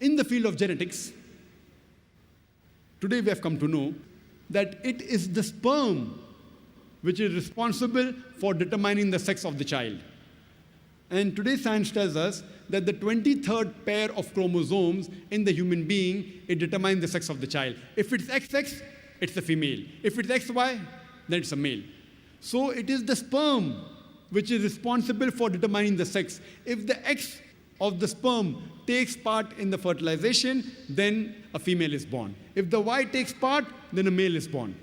In the field of genetics, today we have come to know that it is the sperm which is responsible for determining the sex of the child. And today science tells us that the 23rd pair of chromosomes in the human being, it determines the sex of the child. If it's XX, it's a female. If it's XY, then it's a male. So it is the sperm which is responsible for determining the sex. If the X of the sperm takes part in the fertilization, then a female is born. If the Y takes part, then a male is born.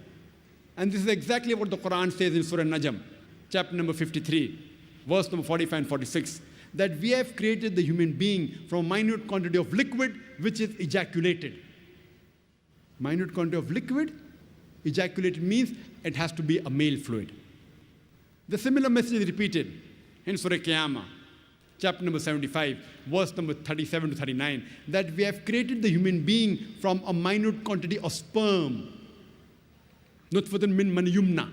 And this is exactly what the Quran says in Surah Najm, chapter number 53, verse number 45 and 46, that we have created the human being from a minute quantity of liquid which is ejaculated. Minute quantity of liquid, ejaculated means it has to be a male fluid. The similar message is repeated in Surah Qiyamah, chapter number 75, verse number 37 to 39, that we have created the human being from a minute quantity of sperm. Nutfatun min mani yumna.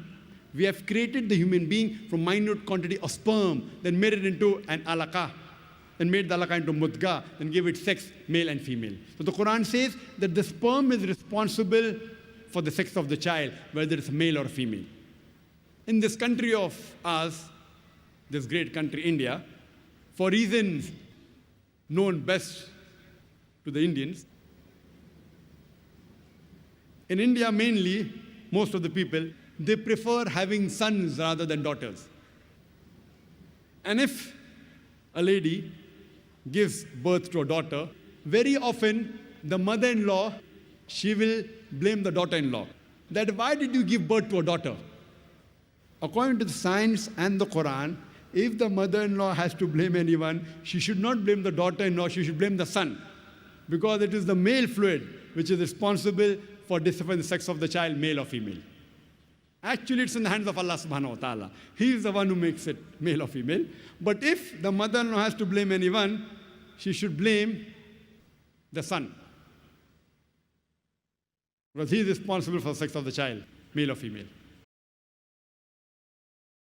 We have created the human being from minute quantity of sperm, then made it into an alaka, then made the alaka into mudga, then gave it sex, male and female. So the Quran says that the sperm is responsible for the sex of the child, whether it's male or female. In this country of ours, this great country, India, for reasons known best to the Indians, in India mainly, most of the people, they prefer having sons rather than daughters. And if a lady gives birth to a daughter, very often the mother-in-law, she will blame the daughter-in-law. That why did you give birth to a daughter? According to the science and the Quran, if the mother-in-law has to blame anyone, she should not blame the daughter-in-law, she should blame the son. Because it is the male fluid which is responsible for deciphering the sex of the child, male or female. Actually, it's in the hands of Allah subhanahu wa ta'ala. He is the one who makes it male or female. But if the mother-in-law has to blame anyone, she should blame the son. Because he is responsible for the sex of the child, male or female.